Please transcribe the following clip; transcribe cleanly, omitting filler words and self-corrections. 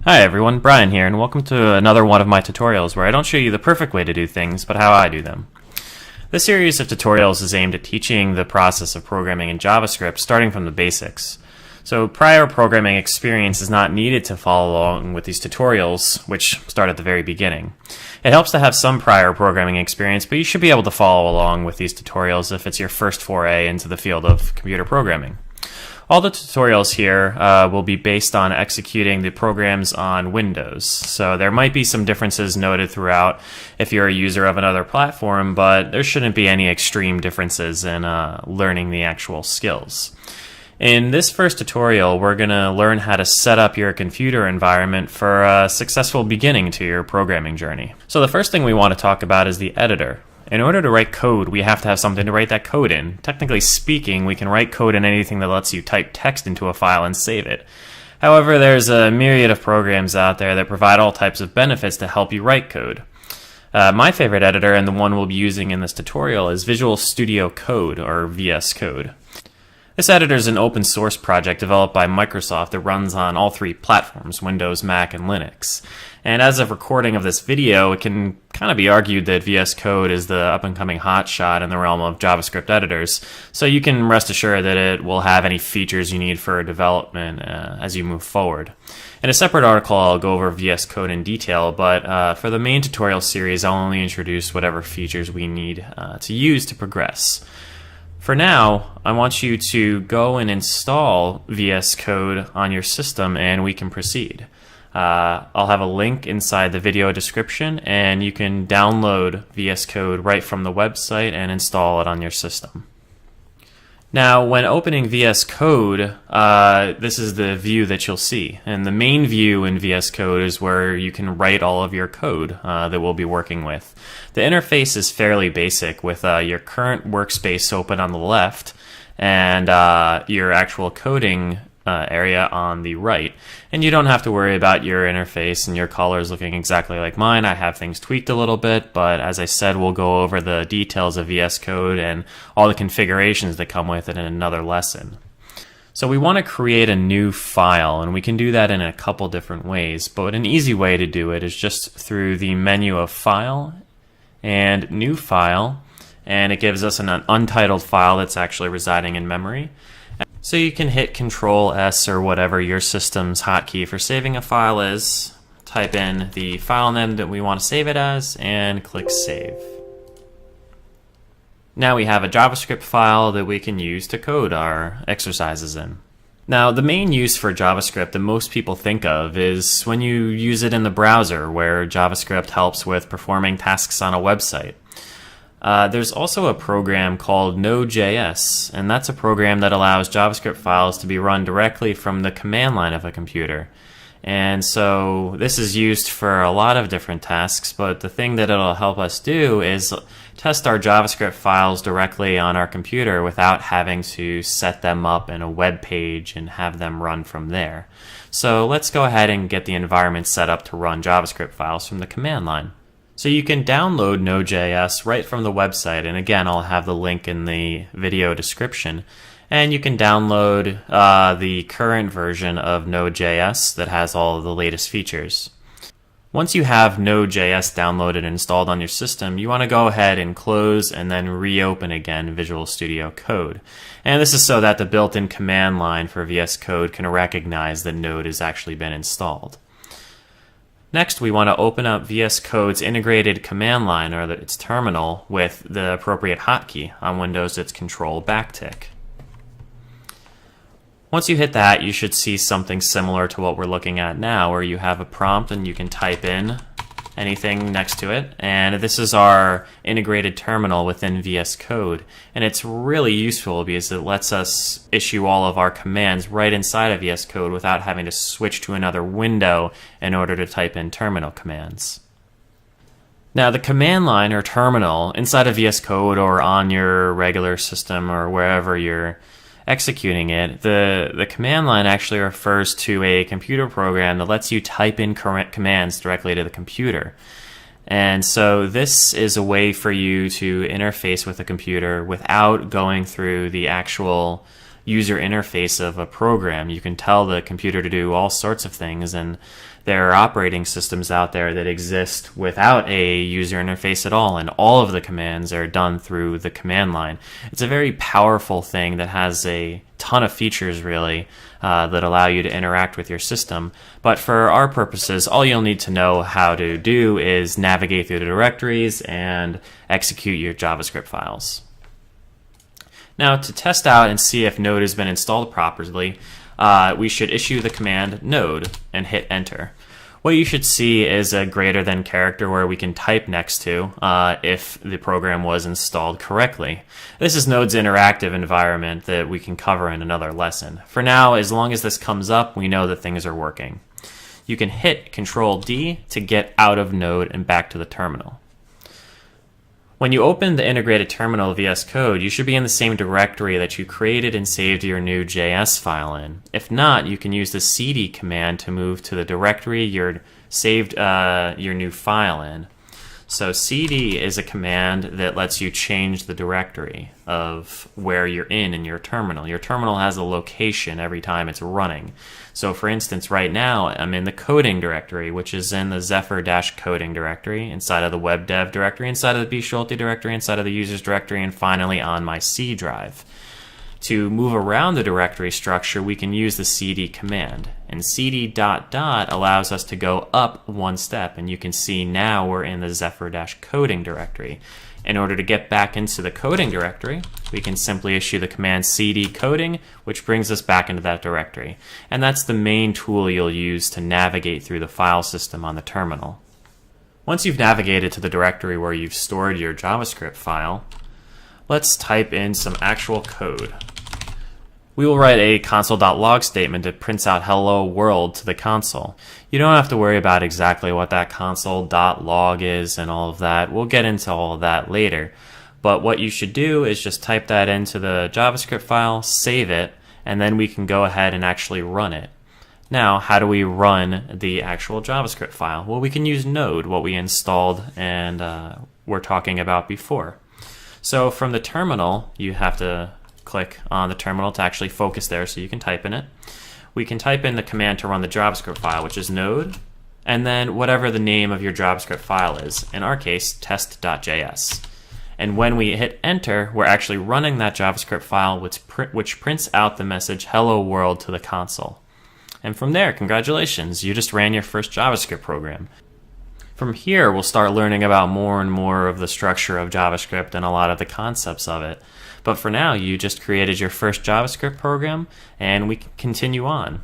Hi everyone, Brian here, and welcome to another one of my tutorials where I don't show you the perfect way to do things, but how I do them. This series of tutorials is aimed at teaching the process of programming in JavaScript, starting from the basics. So prior programming experience is not needed to follow along with these tutorials, which start at the very beginning. It helps to have some prior programming experience, but you should be able to follow along with these tutorials if it's your first foray into the field of computer programming. All the tutorials here will be based on executing the programs on Windows. So there might be some differences noted throughout if you're a user of another platform, but there shouldn't be any extreme differences in learning the actual skills. In this first tutorial, we're going to learn how to set up your computer environment for a successful beginning to your programming journey. So the first thing we want to talk about is the editor. In order to write code, we have to have something to write that code in. Technically speaking, we can write code in anything that lets you type text into a file and save it. However, there's a myriad of programs out there that provide all types of benefits to help you write code. My favorite editor, and the one we'll be using in this tutorial, is Visual Studio Code, or VS Code. This editor is an open source project developed by Microsoft that runs on all three platforms, Windows, Mac, and Linux. And as of recording of this video, it can kind of be argued that VS Code is the up-and-coming hotshot in the realm of JavaScript editors, so you can rest assured that it will have any features you need for development as you move forward. In a separate article, I'll go over VS Code in detail, but for the main tutorial series, I'll only introduce whatever features we need to use to progress. For now, I want you to go and install VS Code on your system and we can proceed. I'll have a link inside the video description and you can download VS Code right from the website and install it on your system. Now, when opening VS Code, this is the view that you'll see. And the main view in VS Code is where you can write all of your code that we'll be working with. The interface is fairly basic with your current workspace open on the left and your actual coding area on the right. And you don't have to worry about your interface and your colors looking exactly like mine. I have things tweaked a little bit, but as I said, we'll go over the details of VS Code and all the configurations that come with it in another lesson. So we want to create a new file, and we can do that in a couple different ways, but an easy way to do it is just through the menu of File and New File, and it gives us an untitled file that's actually residing in memory. So you can hit Control-S or whatever your system's hotkey for saving a file is, type in the file name that we want to save it as, and click Save. Now we have a JavaScript file that we can use to code our exercises in. Now the main use for JavaScript that most people think of is when you use it in the browser, where JavaScript helps with performing tasks on a website. There's also a program called Node.js, and that's a program that allows JavaScript files to be run directly from the command line of a computer. And so this is used for a lot of different tasks, but the thing that it'll help us do is test our JavaScript files directly on our computer without having to set them up in a web page and have them run from there. So let's go ahead and get the environment set up to run JavaScript files from the command line. So you can download Node.js right from the website, and again, I'll have the link in the video description. And you can download the current version of Node.js that has all of the latest features. Once you have Node.js downloaded and installed on your system, you want to go ahead and close and then reopen again Visual Studio Code. And this is so that the built-in command line for VS Code can recognize that Node has actually been installed. Next, we want to open up VS Code's integrated command line, or its terminal, with the appropriate hotkey. On Windows, it's Control backtick. Once you hit that, you should see something similar to what we're looking at now, where you have a prompt and you can type in anything next to it. And this is our integrated terminal within VS Code. And it's really useful because it lets us issue all of our commands right inside of VS Code without having to switch to another window in order to type in terminal commands. Now the command line or terminal inside of VS Code or on your regular system or wherever you're executing it, the command line actually refers to a computer program that lets you type in commands directly to the computer. And so this is a way for you to interface with a computer without going through the actual user interface of a program. You can tell the computer to do all sorts of things, and there are operating systems out there that exist without a user interface at all, and all of the commands are done through the command line. It's a very powerful thing that has a ton of features, really, that allow you to interact with your system. But for our purposes, all you'll need to know how to do is navigate through the directories and execute your JavaScript files. Now, to test out and see if Node has been installed properly, we should issue the command node and hit enter. What you should see is a greater than character where we can type next to if the program was installed correctly. This is Node's interactive environment that we can cover in another lesson. For now, as long as this comes up, we know that things are working. You can hit Control D to get out of Node and back to the terminal. When you open the integrated terminal of VS Code, you should be in the same directory that you created and saved your new JS file in. If not, you can use the cd command to move to the directory you saved your new file in. So cd is a command that lets you change the directory of where you're in your terminal. Your terminal has a location every time it's running. So for instance, right now I'm in the coding directory, which is in the Zephyr-coding directory, inside of the web dev directory, inside of the B. Schulte directory, inside of the users directory, and finally on my C drive. To move around the directory structure, we can use the cd command. And cd ... allows us to go up one step, and you can see now we're in the Zephyr-coding directory. In order to get back into the coding directory, we can simply issue the command cd coding, which brings us back into that directory. And that's the main tool you'll use to navigate through the file system on the terminal. Once you've navigated to the directory where you've stored your JavaScript file, let's type in some actual code. We will write a console.log statement that prints out hello world to the console. You don't have to worry about exactly what that console.log is and all of that. We'll get into all of that later. But what you should do is just type that into the JavaScript file, save it, and then we can go ahead and actually run it. Now, how do we run the actual JavaScript file? Well, we can use Node, what we installed and were talking about before. So from the terminal, you have to click on the terminal to actually focus there so you can type in it. We can type in the command to run the JavaScript file, which is node, and then whatever the name of your JavaScript file is, in our case, test.js. And when we hit enter, we're actually running that JavaScript file, which prints out the message hello world to the console. And from there, congratulations, you just ran your first JavaScript program. From here, we'll start learning about more and more of the structure of JavaScript and a lot of the concepts of it. But for now, you just created your first JavaScript program, and we can continue on.